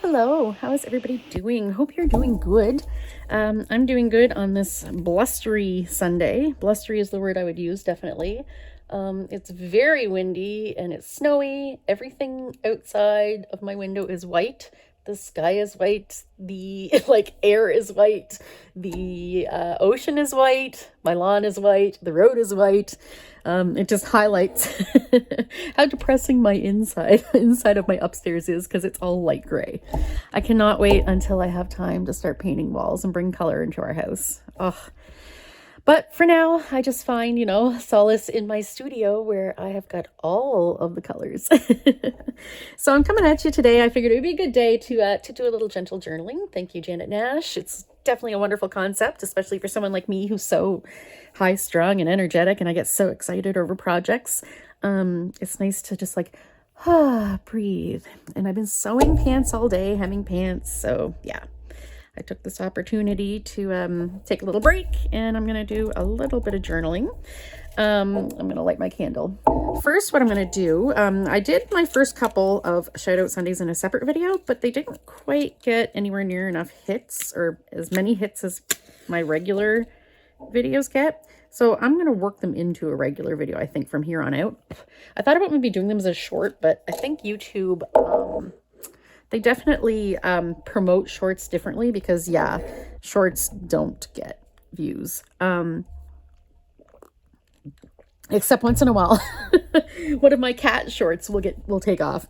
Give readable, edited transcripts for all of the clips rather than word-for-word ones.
Hello. How is everybody doing? Hope you're doing good. I'm doing good on this blustery Sunday. Blustery is the word I would use, definitely. It's very windy and it's snowy. Everything outside of my window is white. The sky is white. The air is white. The ocean is white. My lawn is white. The road is white. It just highlights how depressing my inside of my upstairs is because it's all light gray. I cannot wait until I have time to start painting walls and bring color into our house. Ugh. But for now, I just find, solace in my studio where I have got all of the colors. So I'm coming at you today. I figured it would be a good day to do a little gentle journaling. Thank you, Janet Nash. It's definitely a wonderful concept, especially for someone like me who's so high strung and energetic and I get so excited over projects. It's nice to just breathe. And I've been sewing pants all day, hemming pants. So yeah. I took this opportunity to take a little break and I'm going to do a little bit of journaling. I'm going to light my candle. First, what I'm going to do, I did my first couple of shout out Sundays in a separate video, but they didn't quite get anywhere near enough hits or as many hits as my regular videos get. So I'm going to work them into a regular video, I think, from here on out. I thought about maybe doing them as a short, but I think YouTube... they definitely promote shorts differently because, yeah, shorts don't get views. Except once in a while. One of my cat shorts will take off.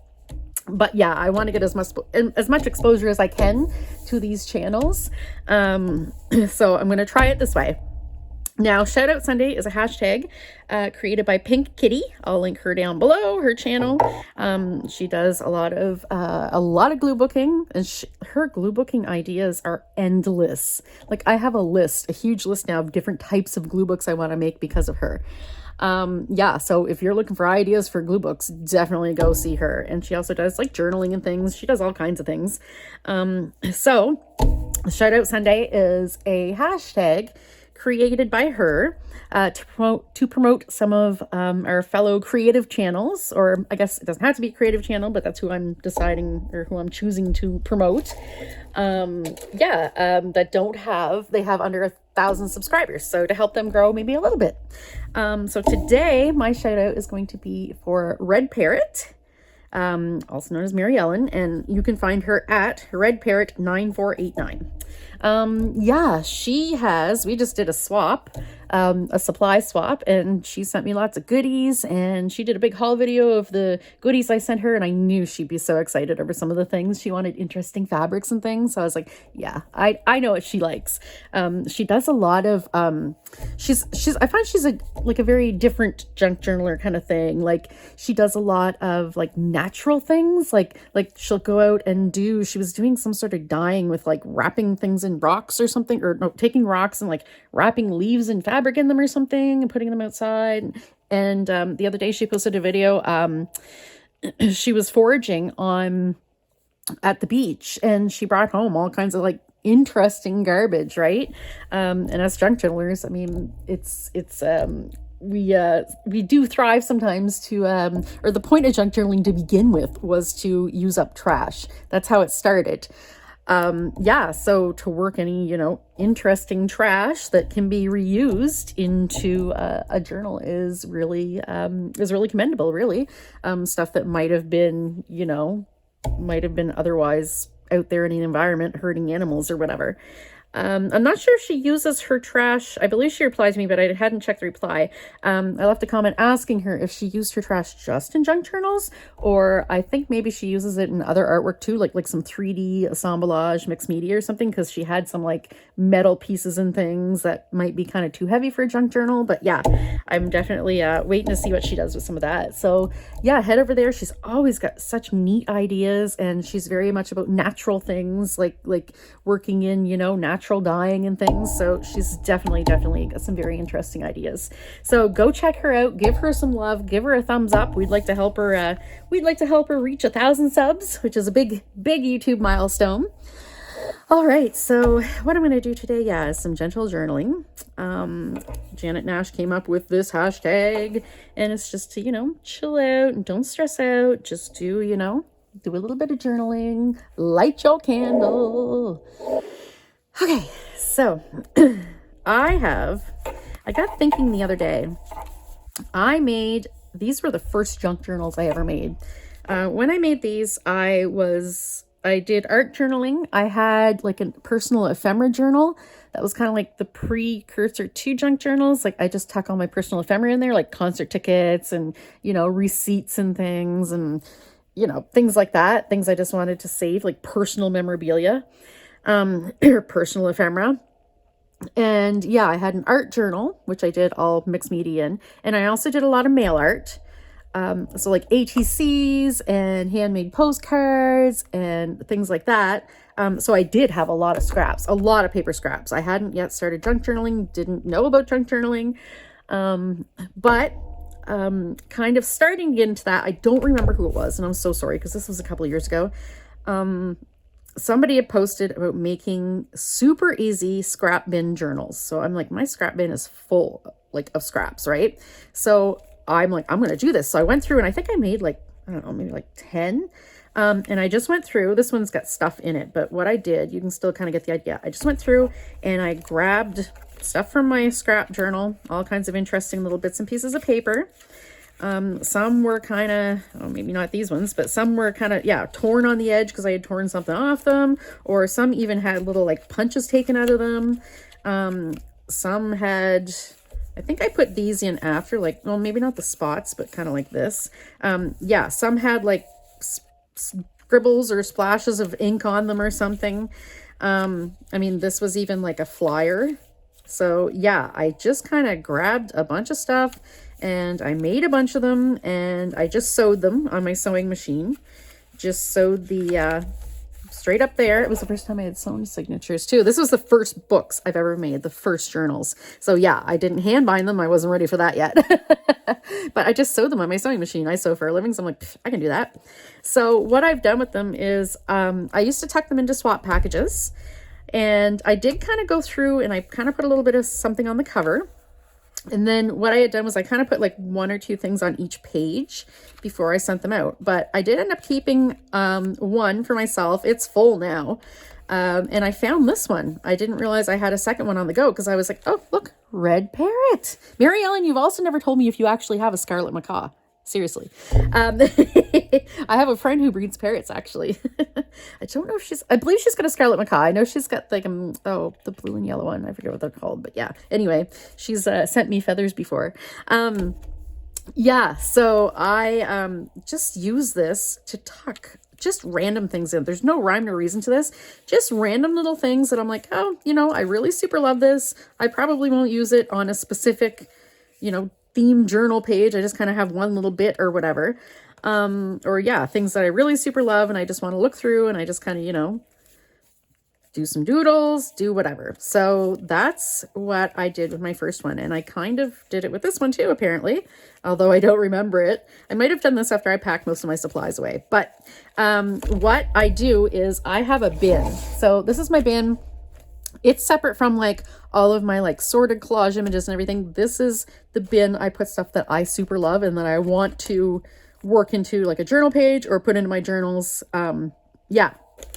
But yeah, I want to get as much exposure as I can to these channels. So I'm going to try it this way. Now, Shout Out Sunday is a hashtag created by Pink Kitty. I'll link her down below, her channel. She does a lot of glue booking, and her glue booking ideas are endless. Like, I have a huge list now of different types of glue books I want to make because of her. Yeah, so if you're looking for ideas for glue books, definitely go see her. And she also does journaling and things. She does all kinds of things. So Shout Out Sunday is a hashtag created by her to promote some of our fellow creative channels, or I guess it doesn't have to be a creative channel, but that's who I'm deciding or who I'm choosing to promote. They have under 1,000 subscribers, so to help them grow maybe a little bit. So today my shout out is going to be for Red Parrot, also known as Mary Ellen, and you can find her at Red Parrot 9489. Yeah, we just did a swap, a supply swap, and she sent me lots of goodies, and she did a big haul video of the goodies I sent her, and I knew she'd be so excited over some of the things. She wanted interesting fabrics and things, so I was like, yeah, I know what she likes. She does a lot of, I find she's a very different junk journaler kind of thing. Like, she does a lot of natural things, like she'll go out and she was doing some sort of dyeing with wrapping things in rocks or something, or no, taking rocks and wrapping leaves and fabric in them or something and putting them outside. And the other day she posted a video. She was foraging at the beach, and she brought home all kinds of interesting garbage, right? And as junk journalers, I mean, we do thrive sometimes to or the point of junk journaling to begin with was to use up trash. That's how it started. Yeah, so to work any, interesting trash that can be reused into a journal is really commendable, really. Stuff that might have been otherwise out there in the environment hurting animals or whatever. I'm not sure if she uses her trash. I believe she replied to me, but I hadn't checked the reply. I left a comment asking her if she used her trash just in junk journals, or I think maybe she uses it in other artwork too, like some 3D assemblage, mixed media or something, because she had some metal pieces and things that might be kind of too heavy for a junk journal. But yeah, I'm definitely waiting to see what she does with some of that. So yeah, head over there. She's always got such neat ideas, and she's very much about natural things, like working in, natural dyeing and things. So she's definitely got some very interesting ideas. So go check her out, give her some love, give her a thumbs up. We'd like to help her reach 1,000 subs, which is a big YouTube milestone. All right, so what I'm going to do today, is some gentle journaling. Janet Nash came up with this hashtag, and it's just to, chill out and don't stress out. Just do, do a little bit of journaling, light your candle. Okay, so I got thinking the other day, these were the first junk journals I ever made. When I made these, I did art journaling. I had like a personal ephemera journal that was kind of like the precursor to junk journals. Like I just tuck all my personal ephemera in there, like concert tickets and, receipts and things and, things like that. Things I just wanted to save, like personal memorabilia, or personal ephemera. And yeah, I had an art journal, which I did all mixed media in. And I also did a lot of mail art. So like ATCs and handmade postcards and things like that. So I did have a lot of scraps, a lot of paper scraps. I hadn't yet started junk journaling, didn't know about junk journaling. But kind of starting to get into that, I don't remember who it was. And I'm so sorry because this was a couple of years ago. Somebody had posted about making super easy scrap bin journals. So I'm like, my scrap bin is full like of scraps, right? So I'm like, I'm going to do this. So I went through and I think I made like, I don't know, maybe like 10. And I just went through, this one's got stuff in it, but what I did, you can still kind of get the idea. I just went through and I grabbed stuff from my scrap journal, all kinds of interesting little bits and pieces of paper. Some were kind of, maybe not these ones, but some were kind of, torn on the edge because I had torn something off them, or some even had little like punches taken out of them. Some had, I think I put these in after, like, well, maybe not the spots, but kind of like this. Some had like scribbles or splashes of ink on them or something. This was even like a flyer. So yeah, I just kind of grabbed a bunch of stuff and I made a bunch of them and I just sewed them on my sewing machine. Just sewed the, straight up there. It was the first time I had sewn signatures too. This was the first books I've ever made, the first journals. So yeah, I didn't hand bind them. I wasn't ready for that yet. But I just sewed them on my sewing machine. I sew for a living, so I'm like, I can do that. So what I've done with them is I used to tuck them into swap packages. And I did kind of go through and I kind of put a little bit of something on the cover. And then what I had done was I kind of put like 1 or 2 things on each page before I sent them out. But I did end up keeping one for myself. It's full now. And I found this one. I didn't realize I had a second one on the go because I was like, oh, look, Red Parrot. Mary Ellen, you've also never told me if you actually have a scarlet macaw. Seriously. I have a friend who breeds parrots, actually. I don't know if I believe she's got a scarlet macaw. I know she's got like, the blue and yellow one. I forget what they're called, but yeah. Anyway, she's sent me feathers before. So I just use this to tuck just random things in. There's no rhyme or reason to this. Just random little things that I'm like, oh, I really super love this. I probably won't use it on a specific, theme journal page. I just kind of have one little bit or whatever. Things that I really super love and I just want to look through and I just kind of, do some doodles, do whatever. So that's what I did with my first one. And I kind of did it with this one too, apparently, although I don't remember it. I might have done this after I packed most of my supplies away. But what I do is I have a bin. So this is my bin. It's separate from like all of my like sorted collage images and everything. This is the bin I put stuff that I super love and that I want to work into like a journal page or put into my journals.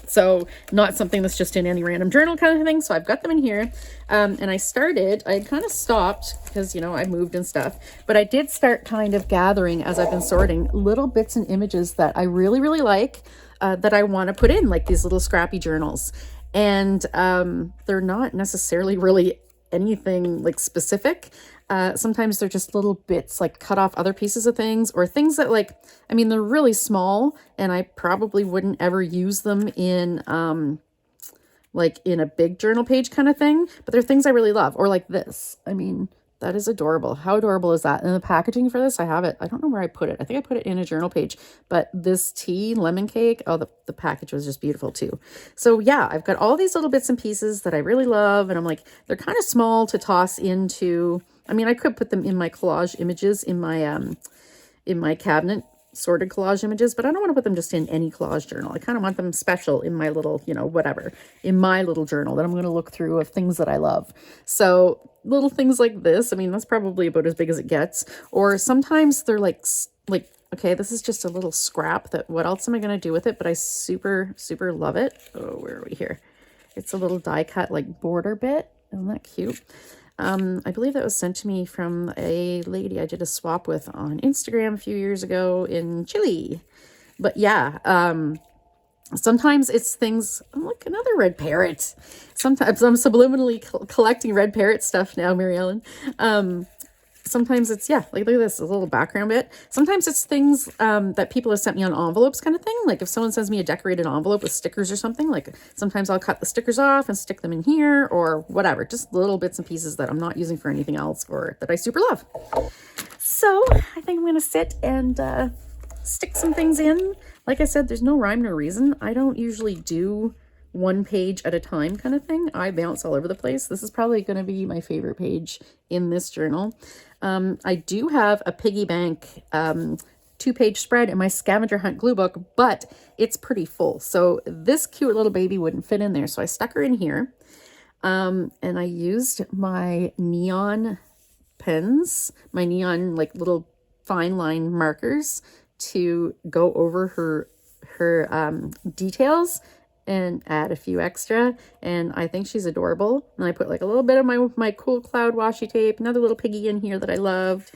So not something that's just in any random journal kind of thing. So I've got them in here. And I kind of stopped because, I moved and stuff, but I did start kind of gathering as I've been sorting little bits and images that I really, really like, that I want to put in like these little scrappy journals. And they're not necessarily really anything like specific. Sometimes they're just little bits like cut off other pieces of things or things that they're really small and I probably wouldn't ever use them in in a big journal page kind of thing, but they're things I really love. Or like this. That is adorable. How adorable is that? And the packaging for this, I have it. I don't know where I put it. I think I put it in a journal page, but this tea lemon cake, the package was just beautiful too. So yeah, I've got all these little bits and pieces that I really love. And I'm like, they're kind of small to toss into. I could put them in my collage images in my cabinet, sorted collage images, but I don't want to put them just in any collage journal. I kind of want them special in my little, in my little journal that I'm going to look through of things that I love. So little things like this, that's probably about as big as it gets. Or sometimes they're like Okay, this is just a little scrap that, what else am I going to do with it? But I super, super love it. Oh, where are we here? It's a little die cut like border bit. Isn't that cute? I believe that was sent to me from a lady I did a swap with on Instagram a few years ago in Chile. But yeah, sometimes it's things, oh, look, another red parrot. Sometimes I'm subliminally collecting red parrot stuff now, Mary Ellen. Sometimes it's, yeah, like look at this, a little background bit. Sometimes it's things that people have sent me on envelopes kind of thing. Like if someone sends me a decorated envelope with stickers or something, like sometimes I'll cut the stickers off and stick them in here or whatever. Just little bits and pieces that I'm not using for anything else or that I super love. So I think I'm going to sit and stick some things in. Like I said, there's no rhyme, no reason. I don't usually do one page at a time kind of thing. I bounce all over the place. This is probably going to be my favorite page in this journal. I do have a piggy bank 2-page spread in my scavenger hunt glue book, but it's pretty full. So this cute little baby wouldn't fit in there. So I stuck her in here. And I used my neon pens, my neon like little fine line markers to go over her details and add a few extra, and I think she's adorable. And I put like a little bit of my cool cloud washi tape, another little piggy in here that I loved,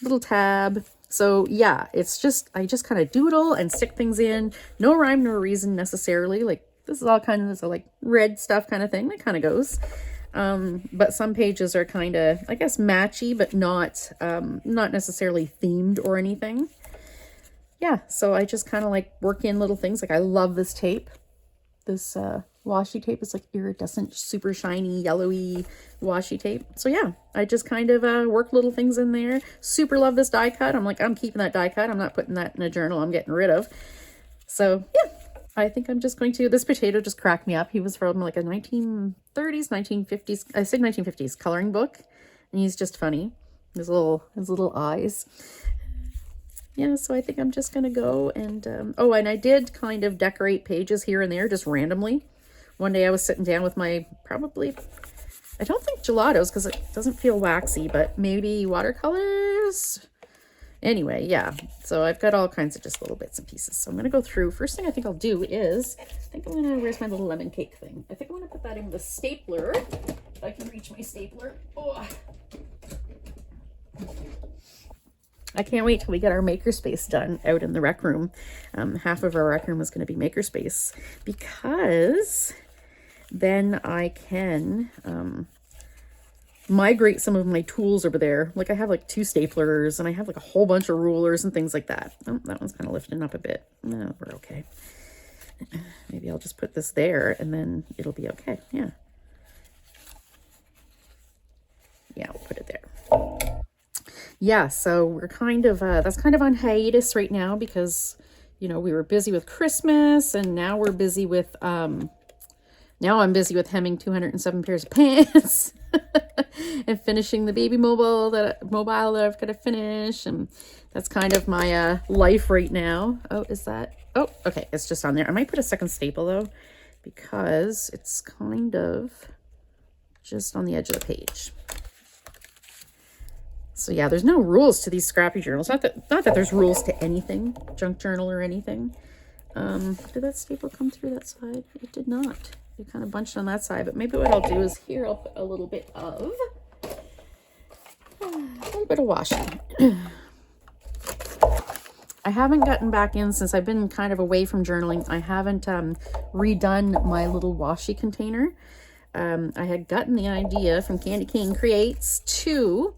little tab. So yeah, it's just, I just kind of doodle and stick things in. No rhyme, no reason necessarily. Like this is all kind of this like red stuff kind of thing that kind of goes. But some pages are kind of, I guess, matchy, but not necessarily themed or anything. Yeah, so I just kind of like work in little things. Like I love this tape. This washi tape is like iridescent, super shiny, yellowy washi tape. So yeah, I just kind of work little things in there. Super love this die cut. I'm like, I'm keeping that die cut. I'm not putting that in a journal. I'm getting rid of. So yeah, I think I'm just going to, this potato just cracked me up. He was from like a 1930s, 1950s, I say 1950s coloring book. And he's just funny. His little eyes. Yeah, so I think I'm just going to go and, oh, and I did kind of decorate pages here and there just randomly. One day I was sitting down with my, probably, I don't think gelatos because it doesn't feel waxy, but maybe watercolors. Anyway, yeah, so I've got all kinds of just little bits and pieces. So I'm going to go through. First thing I think I'll do is, I think I'm going to, where's my little lemon cake thing? I think I'm going to put that in the stapler. If I can reach my stapler. Oh. I can't wait till we get our makerspace done out in the rec room. Half of our rec room is going to be makerspace because then I can migrate some of my tools over there. Like I have like 2 staplers and I have like a whole bunch of rulers and things like that. Oh, that one's kind of lifting up a bit. No, we're okay. Maybe I'll just put this there and then it'll be okay. Yeah. Yeah, we'll put it there. Yeah, so we're kind of, that's kind of on hiatus right now because, you know, we were busy with Christmas and now we're busy with, now I'm busy with hemming 207 pairs of pants and finishing the baby mobile that I've got to finish. And that's kind of my life right now. Oh, is that, oh, okay, it's just on there. I might put a second staple though, because it's kind of just on the edge of the page. So yeah, there's no rules to these scrappy journals. Not that there's rules to anything, junk journal or anything. Did that staple come through that side? It did not. It kind of bunched on that side, but maybe what I'll do is here I'll put a little bit of washi. I haven't gotten back in since I've been kind of away from journaling. I haven't redone my little washi container. I had gotten the idea from Candy King Creates to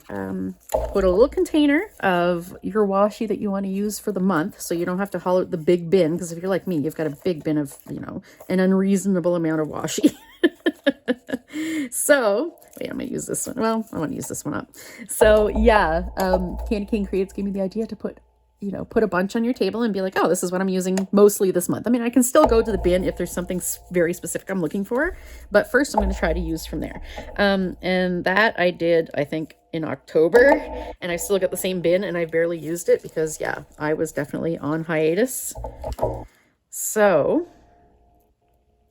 put a little container of your washi that you want to use for the month, so you don't have to haul out the big bin, because if you're like me, you've got a big bin of, you know, an unreasonable amount of washi. So wait, I'm gonna use this one. Well, I want to use this one up. So yeah, Candy King Creates gave me the idea to put, you know, put a bunch on your table and be like, oh, this is what I'm using mostly this month. I mean, I can still go to the bin if there's something very specific I'm looking for, but first I'm going to try to use from there. And that I did, I think, in October, and I still got the same bin and I barely used it because, yeah, I was definitely on hiatus. So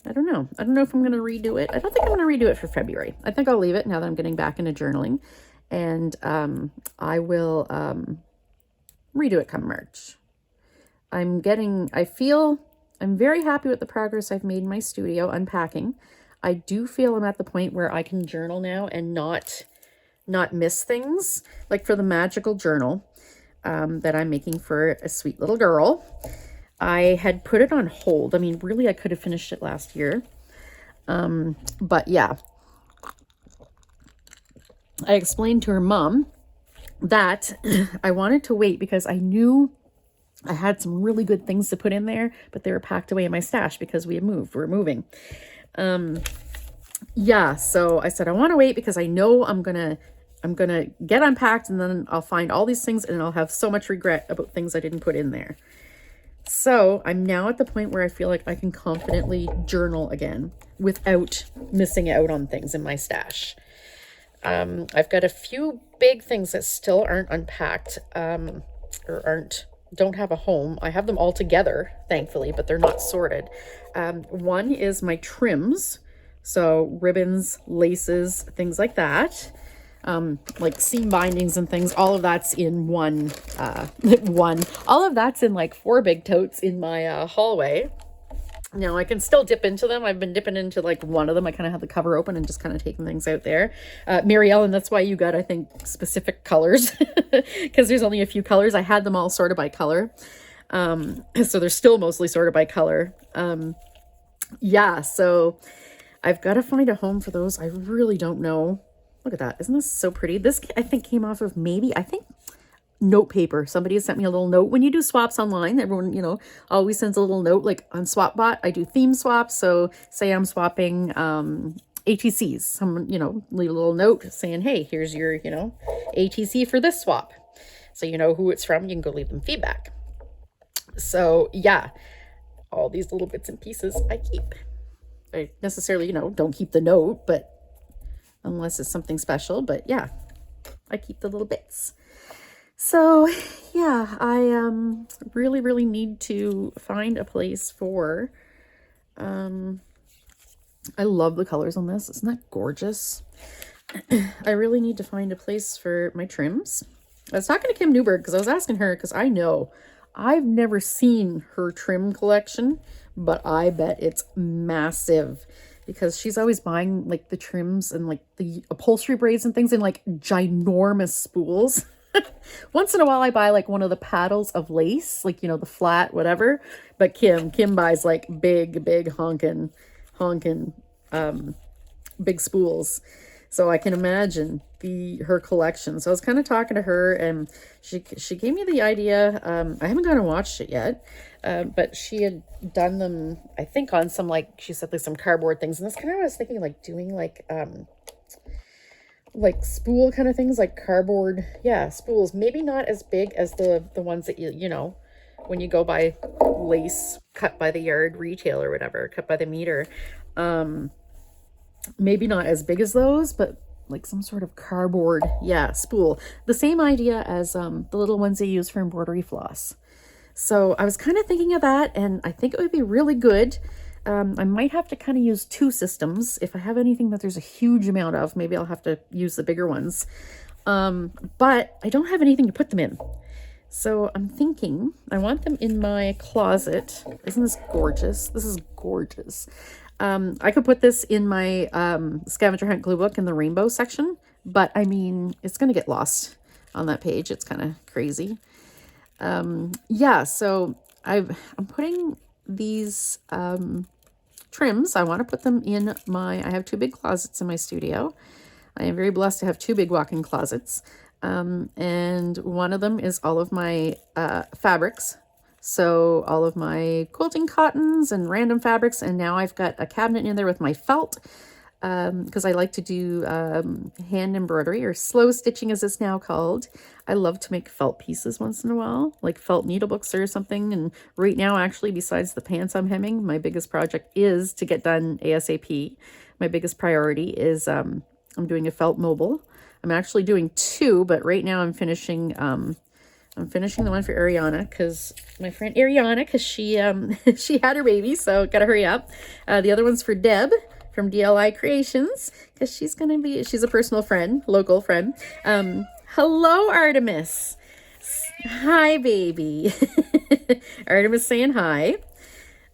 I don't know. I don't know if I'm going to redo it. I don't think I'm going to redo it for February. I think I'll leave it now that I'm getting back into journaling, and I will redo it come March. I'm very happy with the progress I've made in my studio unpacking. I do feel I'm at the point where I can journal now and not miss things. Like for the magical journal that I'm making for a sweet little girl, I had put it on hold. I mean, really, I could have finished it last year. But yeah, I explained to her mom that I wanted to wait because I knew I had some really good things to put in there, but they were packed away in my stash because we had moved. We're moving. Yeah, so I said I want to wait because I know I'm gonna get unpacked, and then I'll find all these things and I'll have so much regret about things I didn't put in there. So I'm now at the point where I feel like I can confidently journal again without missing out on things in my stash. I've got a few big things that still aren't unpacked, or don't have a home. I have them all together, thankfully, but they're not sorted. One is my trims. So ribbons, laces, things like that. Like seam bindings and things. All of that's in one. All of that's in like 4 big totes in my hallway. Now I can still dip into them. I've been dipping into like one of them. I kind of have the cover open and just kind of taking things out there. Mary Ellen, that's why you got, I think, specific colors because there's only a few colors. I had them all sorted by color. So they're still mostly sorted by color. Yeah, so I've got to find a home for those. I really don't know. Look at that. Isn't this so pretty? This, I think, came off of note paper. Somebody has sent me a little note. When you do swaps online, everyone, always sends a little note. Like on SwapBot, I do theme swaps. So say I'm swapping ATCs. Someone, leave a little note saying, hey, here's your, ATC for this swap. So you know who it's from. You can go leave them feedback. So yeah, all these little bits and pieces I keep. I necessarily, don't keep the note, but unless it's something special. But yeah, I keep the little bits. So yeah, I really, really need to find a place for, I love the colors on this. Isn't that gorgeous? I really need to find a place for my trims. I was talking to Kim Newberg because I was asking her, because I know I've never seen her trim collection, but I bet it's massive because she's always buying like the trims and like the upholstery braids and things in like ginormous spools. Once in a while I buy like one of the paddles of lace, like, the flat, whatever. But Kim buys like big honkin' big spools. So I can imagine her collection. So I was kind of talking to her and she gave me the idea. I haven't gone and watched it yet. But she had done them, I think, on some, like, she said, like, some cardboard things. And that's kind of what I was thinking, like, doing, like spool kind of things, like cardboard, spools. Maybe not as big as the ones that you when you go buy lace cut by the yard retail or whatever, cut by the meter. Maybe not as big as those, but like some sort of cardboard, spool. The same idea as the little ones they use for embroidery floss. So I was kind of thinking of that, and I think it would be really good. I might have to kind of use 2 systems. If I have anything that there's a huge amount of, maybe I'll have to use the bigger ones. But I don't have anything to put them in. So I'm thinking I want them in my closet. Isn't this gorgeous? This is gorgeous. I could put this in my scavenger hunt glue book in the rainbow section, but I mean, it's going to get lost on that page. It's kind of crazy. So I'm putting these trims. I want to put them in I have 2 big closets in my studio. I am very blessed to have 2 big walk-in closets. And one of them is all of my fabrics. So all of my quilting cottons and random fabrics. And now I've got a cabinet in there with my felt, because I like to do hand embroidery, or slow stitching as it's now called. I love to make felt pieces once in a while, like felt needlebooks or something. And right now, actually, besides the pants I'm hemming, my biggest project is to get done ASAP. My biggest priority is I'm doing a felt mobile. I'm actually doing 2, but right now I'm finishing the one for Ariana, because my friend Ariana, because she she had her baby, so gotta hurry up. The other one's for Deb from DLI Creations, because she's a personal friend, local friend. Hello, Artemis. Hi, baby. Artemis saying hi.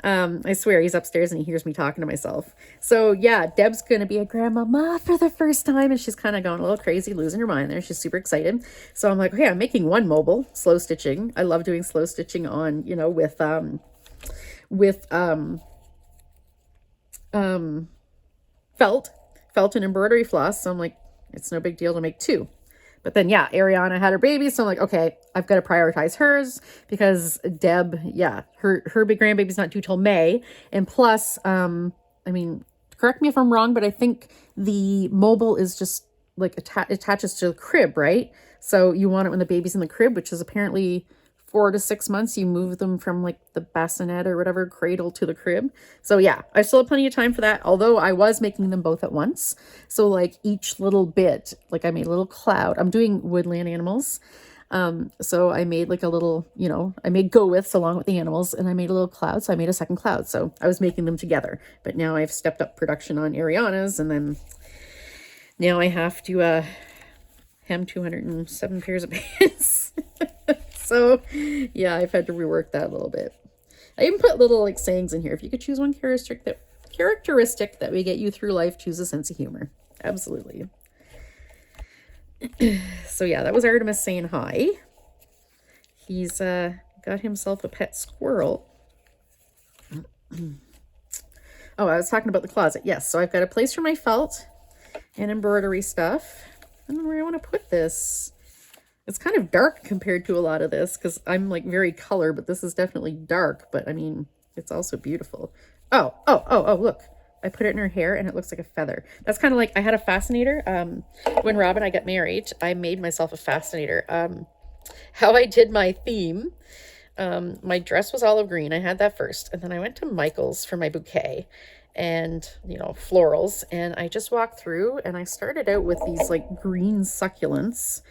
I swear he's upstairs and he hears me talking to myself. So yeah, Deb's gonna be a grandmama for the first time, and she's kind of going a little crazy, losing her mind there. She's super excited. So I'm like, okay, I'm making one mobile slow stitching. I love doing slow stitching on, with felt, and embroidery floss. So I'm like, it's no big deal to make two. But then, yeah, Ariana had her baby. So I'm like, okay, I've got to prioritize hers because Deb, yeah, her big grandbaby's not due till May. And plus, I mean, correct me if I'm wrong, but I think the mobile is just like attaches to the crib, right? So you want it when the baby's in the crib, which is apparently 4 to 6 months. You move them from like the bassinet or whatever cradle to the crib. So yeah, I still have plenty of time for that. Although I was making them both at once. So like each little bit, like I made a little cloud. I'm doing woodland animals. So I made like a little, I made go withs along with the animals, and I made a little cloud. So I made a second cloud. So I was making them together, but now I've stepped up production on Ariana's, and then now I have to, hem 207 pairs of pants. So yeah, I've had to rework that a little bit. I even put little like sayings in here. If you could choose one characteristic that we get you through life, choose a sense of humor. Absolutely. So yeah, that was Artemis saying hi. He's got himself a pet squirrel. Oh, I was talking about the closet. Yes, so I've got a place for my felt and embroidery stuff. I don't know where I want to put this. It's kind of dark compared to a lot of this because I'm like very color, but this is definitely dark. But I mean, it's also beautiful. Oh, look. I put it in her hair and it looks like a feather. That's kind of like, I had a fascinator. When Rob and I got married, I made myself a fascinator. How I did my theme, my dress was olive green. I had that first. And then I went to Michael's for my bouquet and, florals. And I just walked through and I started out with these like green succulents.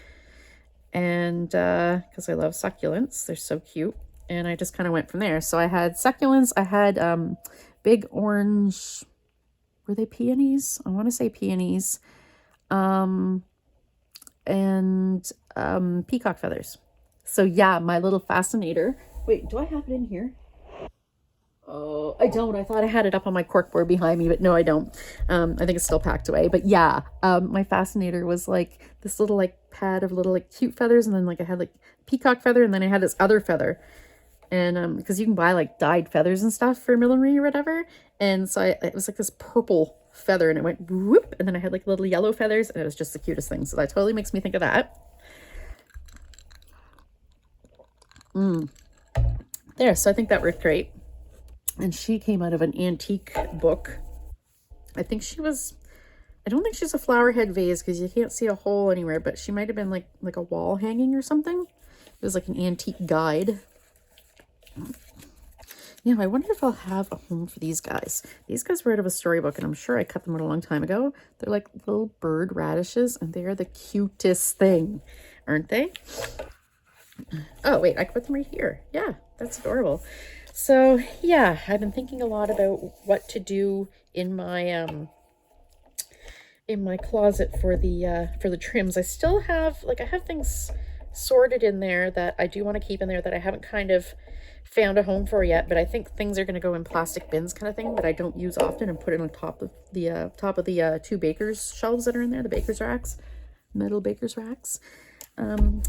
And because I love succulents, they're so cute. And I just kind of went from there. So I had succulents. I had big orange, were they peonies? I want to say peonies. And peacock feathers. So yeah, my little fascinator. Wait, do I have it in here? Oh, I don't. I thought I had it up on my corkboard behind me, but no, I don't. I think it's still packed away. But yeah, my fascinator was like this little like pad of little like cute feathers, and then like I had like peacock feather, and then I had this other feather. And because you can buy like dyed feathers and stuff for millinery or whatever. And so it was like this purple feather, and it went whoop, and then I had like little yellow feathers, and it was just the cutest thing. So that totally makes me think of that. There, so I think that worked great. And she came out of an antique book. I think I don't think she's a flower head vase because you can't see a hole anywhere, but she might have been like a wall hanging or something. It was like an antique guide. Yeah, I wonder if I'll have a home for these guys. These guys were out of a storybook, and I'm sure I cut them out a long time ago. They're like little bird radishes, and they are the cutest thing, aren't they? Oh, wait, I can put them right here. Yeah, that's adorable. So yeah, I've been thinking a lot about what to do in my closet for the trims. I still have I have things sorted in there that I do want to keep in there that I haven't kind of found a home for yet, but I think things are going to go in plastic bins kind of thing that I don't use often, and put it on top of the two baker's shelves that are in there, the baker's racks, metal baker's racks.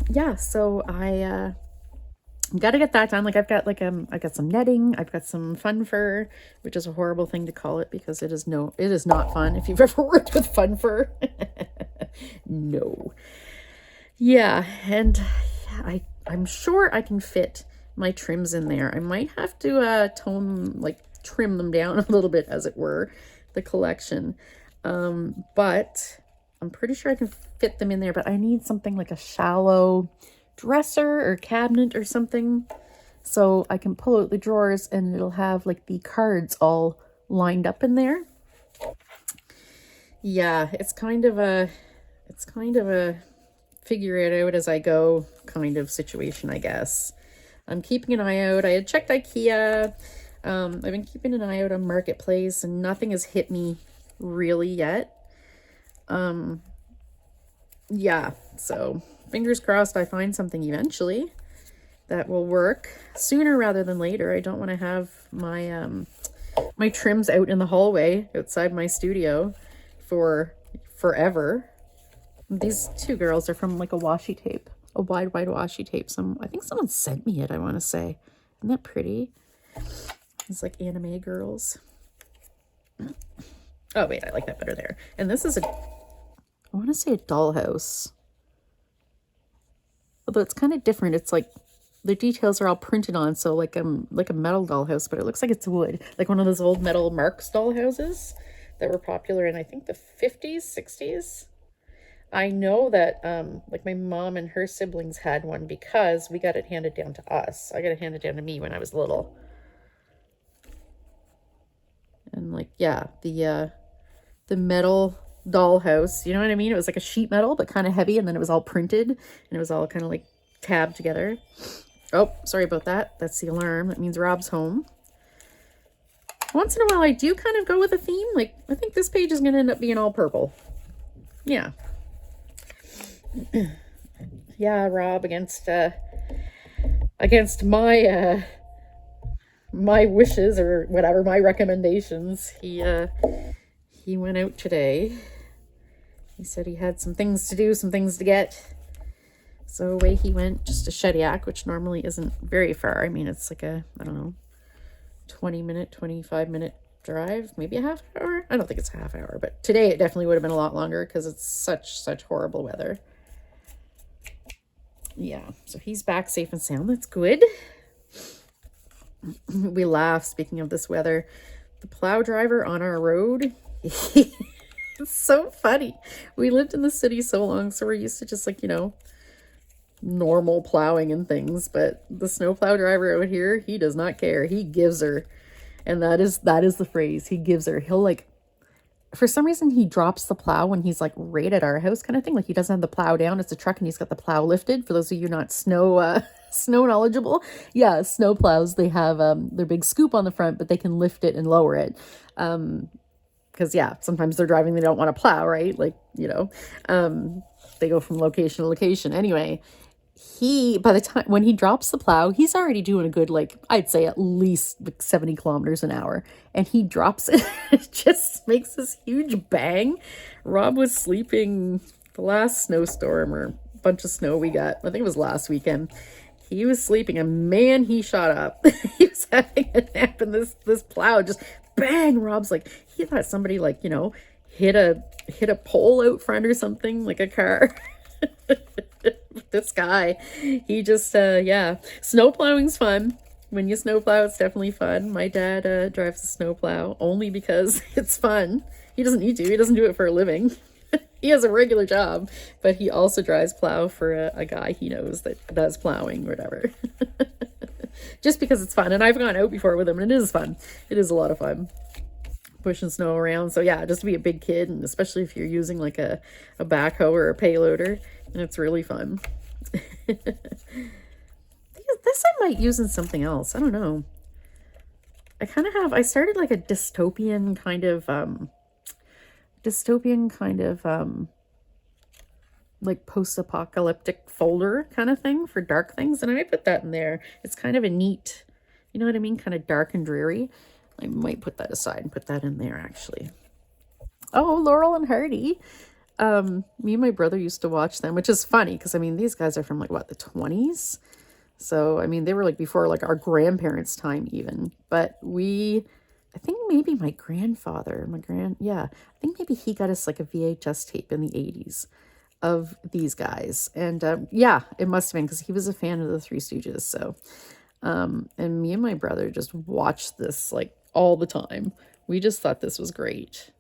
Yeah, so I got to get that done. Like I've got some netting, I've got some fun fur, which is a horrible thing to call it because it is not fun. If you've ever worked with fun fur, no. Yeah, and I'm sure I can fit my trims in there. I might have to trim them down a little bit, as it were, the collection. But I'm pretty sure I can fit them in there, but I need something like a shallow dresser or cabinet or something, so I can pull out the drawers and it'll have like the cards all lined up in there. Yeah, it's kind of a figure it out as I go kind of situation, I guess. I'm keeping an eye out. I had checked IKEA. I've been keeping an eye out on Marketplace, and nothing has hit me really yet. Yeah, so fingers crossed I find something eventually. that will work sooner rather than later. I don't want to have my my trims out in the hallway outside my studio for forever. These two girls are from like a washi tape, a wide washi tape. I think someone sent me it, I want to say. Isn't that pretty? It's like anime girls. Oh wait, I like that better there. And this is I want to say a dollhouse. Although it's kind of different. It's like the details are all printed on, so like a metal dollhouse, but it looks like it's wood. Like one of those old metal Marx dollhouses that were popular in, I think, the 50s, 60s. I know that like my mom and her siblings had one because we got it handed down to us. I got it handed down to me when I was little. And like, yeah, the metal dollhouse, you know what I mean? It was like a sheet metal, but kind of heavy, and then it was all printed, and it was all kind of like tabbed together. Oh, sorry about that. That's the alarm. That means Rob's home. Once in a while, I do kind of go with a theme. Like, I think this page is going to end up being all purple. Yeah. Yeah, Rob against my my wishes or whatever, my recommendations. He went out today. He said he had some things to do, some things to get. So away he went, just to Shediac, which normally isn't very far. I mean, it's like a, I don't know, 20-minute, 25-minute drive, maybe a half hour. I don't think it's a half hour, but today it definitely would have been a lot longer because it's such horrible weather. Yeah, so he's back safe and sound. That's good. We laugh, speaking of this weather. The plow driver on our road, it's so funny. We lived in the city so long, so we're used to just like, you know, normal plowing and things, but the snowplow driver out here, he does not care. He gives her. And that is the phrase, he gives her. He'll like, for some reason he drops the plow when he's like right at our house kind of thing. Like he doesn't have the plow down, it's a truck, and he's got the plow lifted. For those of you not snow knowledgeable, yeah, snow plows, they have their big scoop on the front, but they can lift it and lower it. Because yeah, sometimes they're driving, they don't want to plow, right? Like, you know, they go from location to location. Anyway, by the time when he drops the plow, he's already doing a good, like, I'd say at least like 70 kilometers an hour. And he drops it. It just makes this huge bang. Rob was sleeping the last snowstorm or bunch of snow we got. I think it was last weekend. He was sleeping and man, he shot up. He was having a nap and this plow just bang. Rob's like, he thought somebody like, you know, hit a pole out front or something, like a car. This guy, he just yeah, snow plowing's fun. When you snow plow, it's definitely fun. My dad drives a snow plow only because it's fun. He doesn't need to, he doesn't do it for a living. He has a regular job, but he also drives plow for a guy he knows that does plowing or whatever. Just because it's fun. And I've gone out before with him and it is fun. It is a lot of fun pushing snow around. So yeah, just to be a big kid, and especially if you're using like a backhoe or a payloader, it's really fun. This I might use in something else. I don't know. I started like a dystopian kind of like post-apocalyptic folder kind of thing for dark things, and I might put that in there. It's kind of a neat, you know what I mean, kind of dark and dreary. I might put that aside and put that in there actually. Oh, Laurel and Hardy. Me and my brother used to watch them, which is funny because I mean these guys are from like what, the 20s. So I mean they were like before like our grandparents' time even. But I think maybe my grandfather, I think maybe he got us like a VHS tape in the 80s of these guys. And yeah, it must have been because he was a fan of the Three Stooges. So and me and my brother just watched this like all the time. We just thought this was great.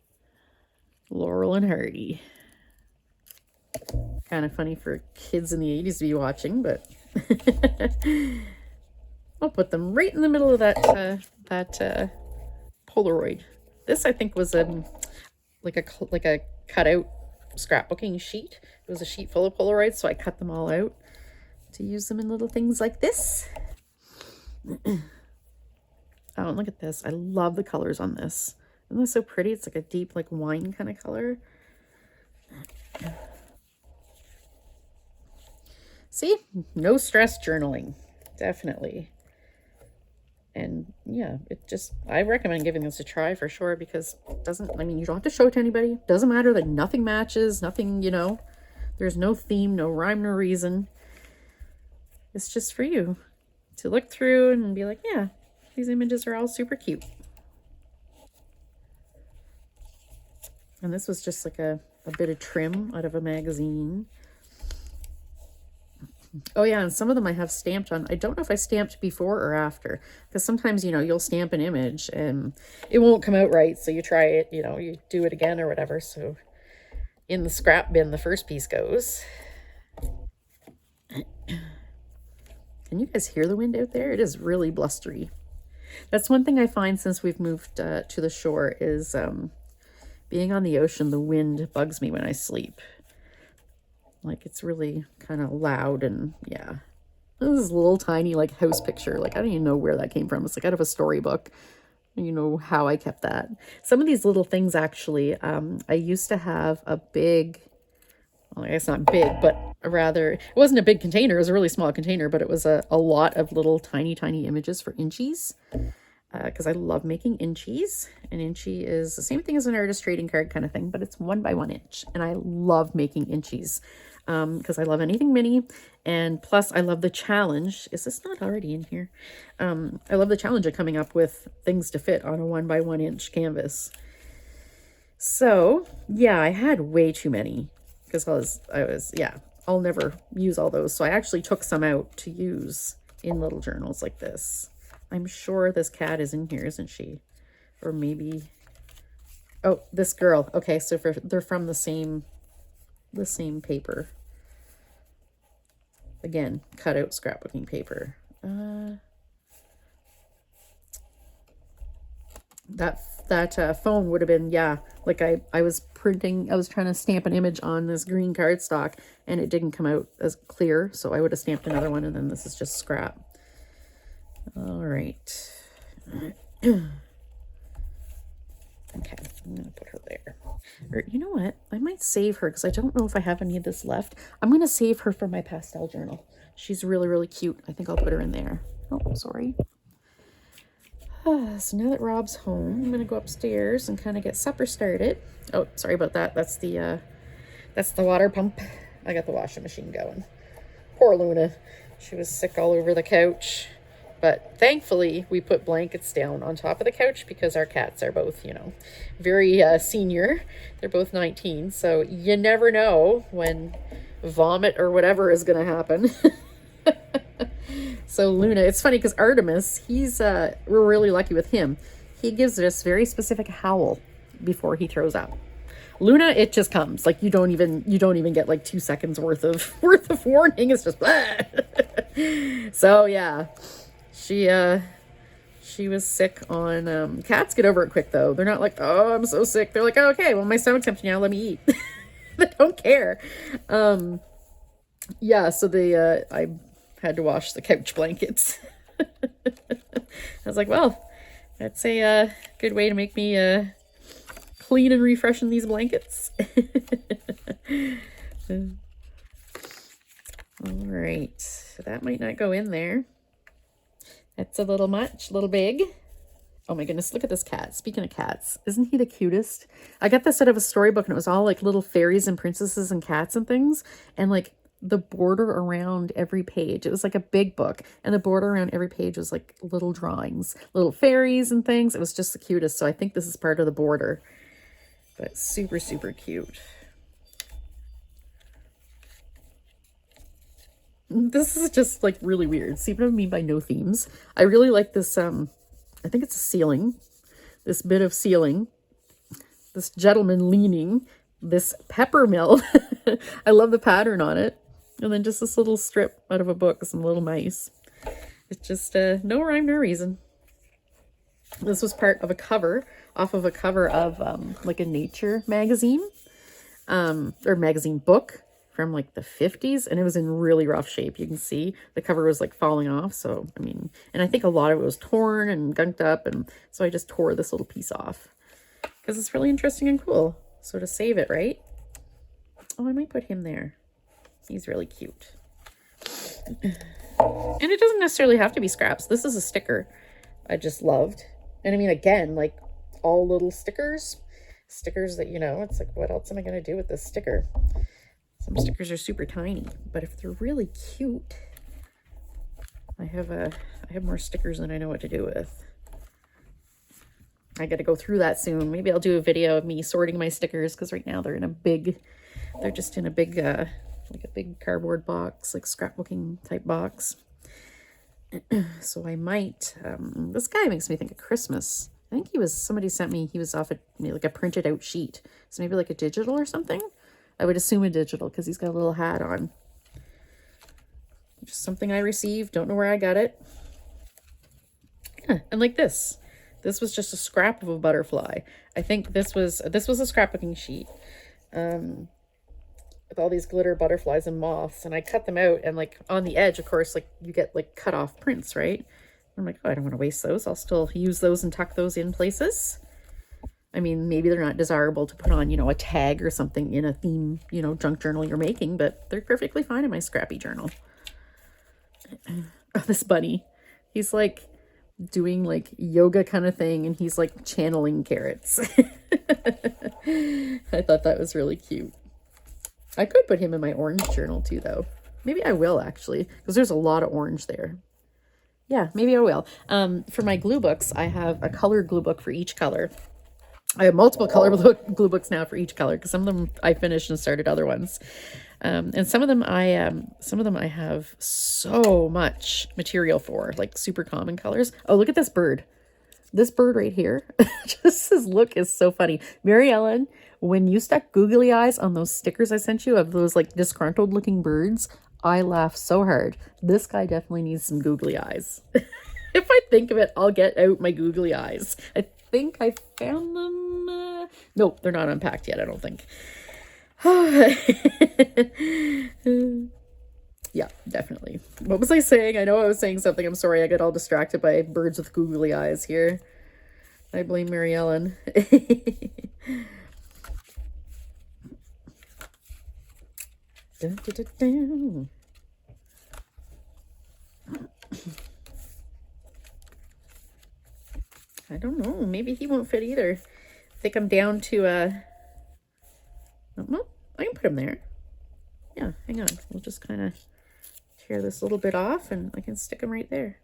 Laurel and Hardy. Kind of funny for kids in the 80s to be watching, but I'll put them right in the middle of that Polaroid. This I think was like a cutout scrapbooking sheet. It was a sheet full of Polaroids, so I cut them all out to use them in little things like this. Oh, look at this. I love the colors on this. Isn't this so pretty? It's like a deep, like wine kind of color. See? No stress journaling. definitely. And yeah, I recommend giving this a try for sure, because it doesn't, I mean, you don't have to show it to anybody. Doesn't matter that nothing matches, nothing, you know, there's no theme, no rhyme, no reason. It's just for you to look through and be like, yeah, these images are all super cute. And this was just like a bit of trim out of a magazine. Oh yeah, and some of them I have stamped on. I don't know if I stamped before or after, because sometimes, you know, you'll stamp an image and it won't come out right. So you try it, you know, you do it again or whatever. So in the scrap bin, the first piece goes. Can you guys hear the wind out there? It is really blustery. That's one thing I find since we've moved to the shore is being on the ocean, the wind bugs me when I sleep. Like, it's really kind of loud, and yeah. This is a little tiny, like, house picture. Like, I don't even know where that came from. It's like out of a storybook. You know how I kept that. Some of these little things, actually, I used to have a big, well, I guess not big, but rather, it wasn't a big container. It was a really small container, but it was a lot of little tiny images for inchies. Because I love making inchies. An inchy is the same thing as an artist trading card kind of thing, but it's 1 by 1 inch. And I love making inchies because I love anything mini. And plus, I love the challenge. Is this not already in here? I love the challenge of coming up with things to fit on a 1 by 1 inch canvas. So, yeah, I had way too many because yeah, I'll never use all those. So I actually took some out to use in little journals like this. I'm sure this cat is in here, isn't she? Or maybe, oh, this girl. Okay, so they're from the same paper. Again, cut out scrapbooking paper. That phone would have been, yeah, like I was trying to stamp an image on this green cardstock and it didn't come out as clear, so I would have stamped another one, and then this is just scrap. All right. Okay, I'm gonna put her there. Or you know what? I might save her because I don't know if I have any of this left. I'm gonna save her for my pastel journal. She's really, really cute. I think I'll put her in there. Oh, sorry. So now that Rob's home, I'm gonna go upstairs and kind of get supper started. Oh, sorry about that. That's the water pump. I got the washing machine going. Poor Luna. She was sick all over the couch. But thankfully, we put blankets down on top of the couch because our cats are both, you know, very senior. They're both 19. So you never know when vomit or whatever is going to happen. So Luna, it's funny because Artemis, we're really lucky with him. He gives this very specific howl before he throws up. Luna, it just comes. Like you don't even get like 2 seconds worth of warning. It's just blah. So yeah. She was sick on, cats get over it quick though. They're not like, oh, I'm so sick. They're like, oh, okay, well, my stomach's empty now. Let me eat. They don't care. Yeah, so I had to wash the couch blankets. I was like, well, that's a good way to make me clean and refreshen these blankets. All right, so that might not go in there. That's a little much, a little big. Oh my goodness, look at this cat. Speaking of cats, isn't he the cutest? I got this out of a storybook and it was all like little fairies and princesses and cats and things. And like the border around every page, it was like a big book. And the border around every page was like little drawings, little fairies and things. It was just the cutest. So I think this is part of the border. But super, super cute. This is just like really weird. See what I mean by no themes? I really like this, I think it's a ceiling. This bit of ceiling. This gentleman leaning. This pepper mill. I love the pattern on it. And then just this little strip out of a book with some little mice. It's just no rhyme, no reason. This was part of a cover, off of a cover of like a nature magazine. Or magazine book. From like the 50s, and it was in really rough shape. You can see the cover was like falling off. So, I mean, and I think a lot of it was torn and gunked up. And so I just tore this little piece off because it's really interesting and cool. So to save it, right? Oh, I might put him there. He's really cute. And it doesn't necessarily have to be scraps. This is a sticker I just loved. And I mean, again, like all little stickers that, you know, it's like, what else am I going to do with this sticker? Some stickers are super tiny, but if they're really cute, I have more stickers than I know what to do with. I got to go through that soon. Maybe I'll do a video of me sorting my stickers, because right now they're just in a big, like a big cardboard box, like scrapbooking type box. So I might, this guy makes me think of Christmas. I think somebody sent me, he was off like a printed out sheet. So maybe like a digital or something. I would assume a digital, because he's got a little hat on. Just something I received. Don't know where I got it. Yeah, and like this. This was just a scrap of a butterfly. I think this was a scrapbooking sheet. With all these glitter butterflies and moths, and I cut them out, and like on the edge, of course, like you get like cut off prints, right? I'm like, oh, I don't want to waste those. I'll still use those and tuck those in places. I mean, maybe they're not desirable to put on, you know, a tag or something in a theme, you know, junk journal you're making, but they're perfectly fine in my scrappy journal. Oh, this bunny, he's like doing like yoga kind of thing, and he's like channeling carrots. I thought that was really cute. I could put him in my orange journal too, though. Maybe I will, actually, because there's a lot of orange there. Yeah, maybe I will. For my glue books, I have a color glue book for each color. I have multiple color glue books now for each color, because some of them I finished and started other ones. And some of them I have so much material for, like super common colors. Oh, look at this bird. This bird right here. Just his look is so funny. Mary Ellen, when you stuck googly eyes on those stickers I sent you of those like disgruntled looking birds, I laughed so hard. This guy definitely needs some googly eyes. If I think of it, I'll get out my googly eyes. I think I found them. Nope, they're not unpacked yet, I don't think. Yeah, definitely. What was I saying? I know I was saying something. I'm sorry. I got all distracted by birds with googly eyes here. I blame Mary Ellen. Dun, dun, dun, dun. I don't know. Maybe he won't fit either. I think I'm down to well, I can put him there. Yeah, hang on. We'll just kind of tear this little bit off, and I can stick him right there.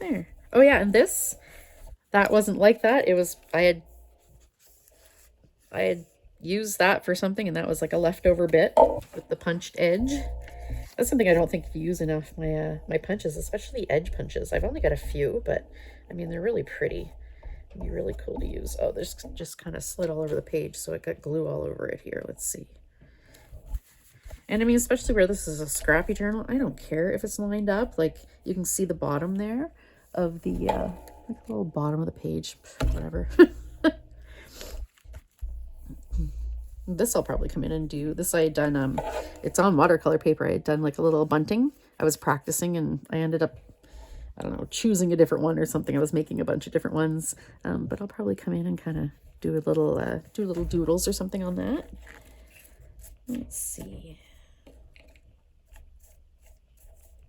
There. Oh yeah, and that wasn't like that. It was, I had used that for something, and that was like a leftover bit with the punched edge. That's something I don't think you use enough, my punches, especially edge punches. I've only got a few, but I mean, they're really pretty. It'd be really cool to use. Oh, there's just kind of slid all over the page, so it got glue all over it here. Let's see. And I mean, especially where this is a scrappy journal, I don't care if it's lined up. Like, you can see the bottom there of the, like the little bottom of the page, whatever. This I'll probably come in and do. This I had done, it's on watercolor paper. I had done like a little bunting. I was practicing, and I ended up, I don't know, choosing a different one or something. I was making a bunch of different ones, but I'll probably come in and kind of do a little doodles or something on that. Let's see.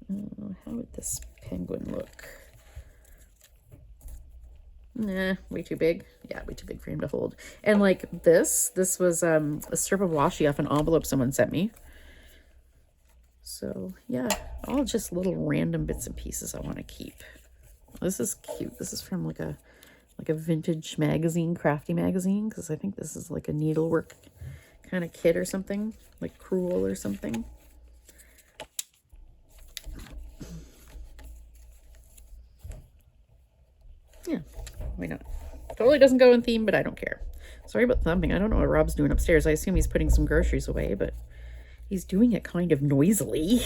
How would this penguin look? Nah, way too big. Yeah, way too big for him to hold. And like this was a strip of washi off an envelope someone sent me. So yeah, all just little random bits and pieces I want to keep. This is cute. This is from like a vintage magazine, crafty magazine, because I think this is like a needlework kind of kit or something, like Cruel or something. Yeah, why not? Totally doesn't go in theme, but I don't care. Sorry about thumping. I don't know what Rob's doing upstairs. I assume he's putting some groceries away, but he's doing it kind of noisily.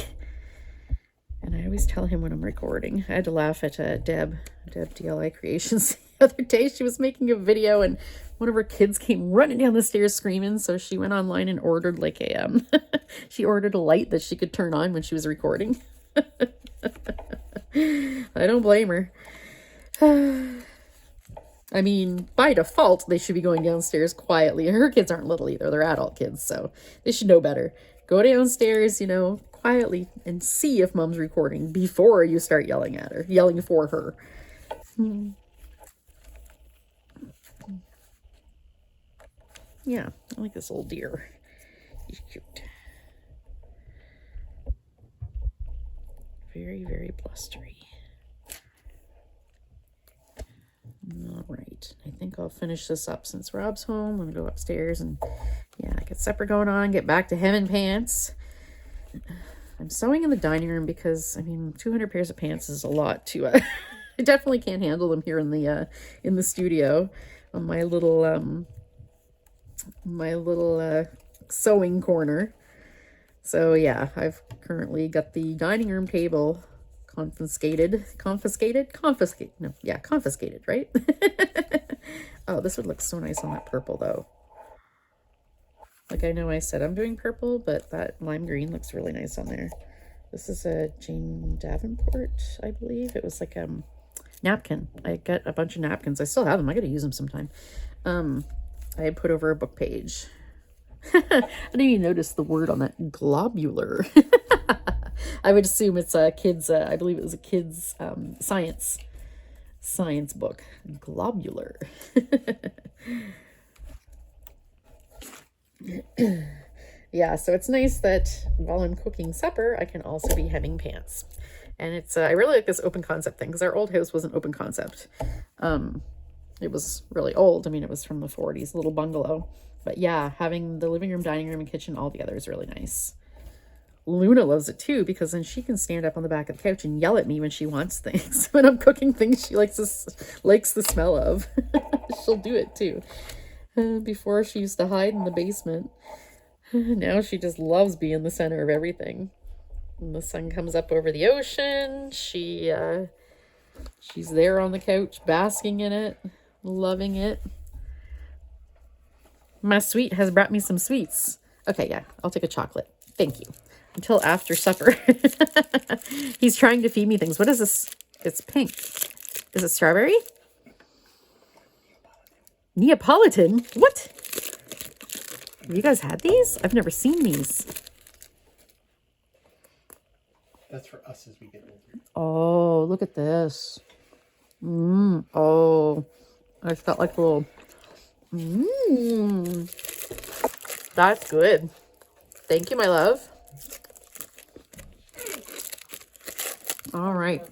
And I always tell him when I'm recording. I had to laugh at Deb DLI Creations the other day. She was making a video, and one of her kids came running down the stairs screaming, so she went online and ordered like a she ordered a light that she could turn on when she was recording. I don't blame her. I mean, by default, they should be going downstairs quietly. Her kids aren't little either. They're adult kids, so they should know better. Go downstairs, you know, quietly and see if mom's recording before you start yelling at her, yelling for her. Yeah, I like this old deer. He's cute. Very, very blustery. All right, I think I'll finish this up since Rob's home. I'm gonna go upstairs and yeah, get supper going on, get back to hemming pants. I'm sewing in the dining room because, I mean, 200 pairs of pants is a lot to, I definitely can't handle them here in the studio on my little sewing corner. So yeah, I've currently got the dining room table confiscated, right? Oh, this would look so nice on that purple though. Like, I know I said I'm doing purple, but that lime green looks really nice on there. This is a Jane Davenport, I believe. It was like a napkin. I got a bunch of napkins. I still have them. I gotta use them sometime. I had put over a book page. I didn't even notice the word on that, globular. I would assume it's a kid's, I believe it was a kid's science book. Globular. Yeah, so it's nice that while I'm cooking supper, I can also be hemming pants. And it's, I really like this open concept thing because our old house wasn't open concept. It was really old. I mean, it was from the 40s, little bungalow. But yeah, having the living room, dining room, and kitchen all together is really nice. Luna loves it too because then she can stand up on the back of the couch and yell at me when she wants things. When I'm cooking things she likes the smell of. She'll do it too. Before she used to hide in the basement. Now she just loves being the center of everything. When the sun comes up over the ocean, she's there on the couch, basking in it, loving it. My sweet has brought me some sweets. Okay, yeah, I'll take a chocolate. Thank you. Until after supper. He's trying to feed me things. What is this? It's pink. Is it strawberry? Neapolitan? What? Have you guys had these? I've never seen these. That's for us as we get older. Oh, look at this. Oh, it's got like a little... That's good. Thank you, my love. All right.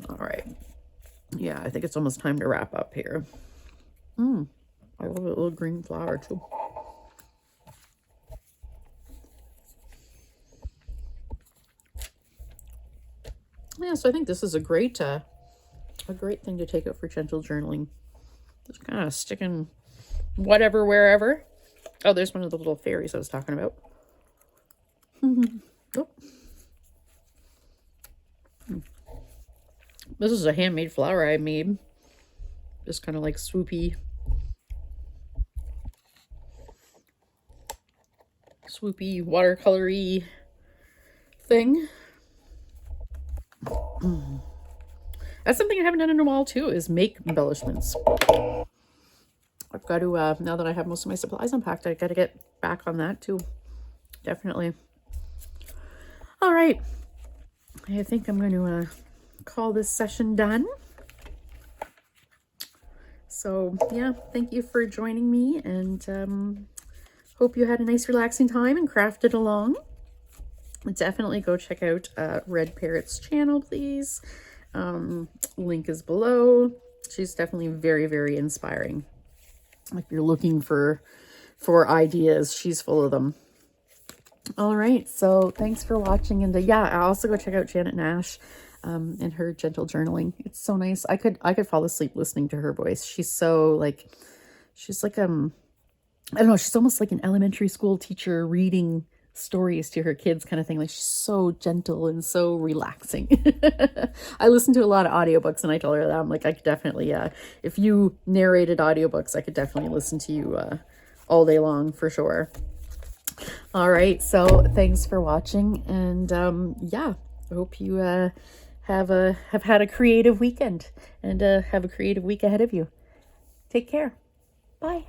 All right. Yeah, I think it's almost time to wrap up here. I love a little green flower too. Yeah, so I think this is a great thing to take out for gentle journaling. Just kind of sticking whatever wherever. Oh, there's one of the little fairies I was talking about. Oh. This is a handmade flower I made. Just kind of like swoopy watercolory thing. That's something I haven't done in a while too, is make embellishments. I've got to, now that I have most of my supplies unpacked, I got to get back on that too. Definitely. All right. I think I'm going to call this session done. So yeah, thank you for joining me, and hope you had a nice relaxing time and crafted along. Definitely go check out Red Parrot's channel, please. Link is below. She's definitely very, very inspiring. If you're looking for ideas, she's full of them. All right, so thanks for watching, and yeah, I also go check out Janet Nash and her gentle journaling. It's so nice. I could fall asleep listening to her voice. She's so like, she's like I don't know, she's almost like an elementary school teacher reading stories to her kids kind of thing. Like, she's so gentle and so relaxing. I listen to a lot of audiobooks, and I told her that I'm like, I could definitely if you narrated audiobooks, I could definitely listen to you all day long for sure. All right, so thanks for watching, and yeah, I hope you have had a creative weekend and have a creative week ahead of you. Take care. Bye.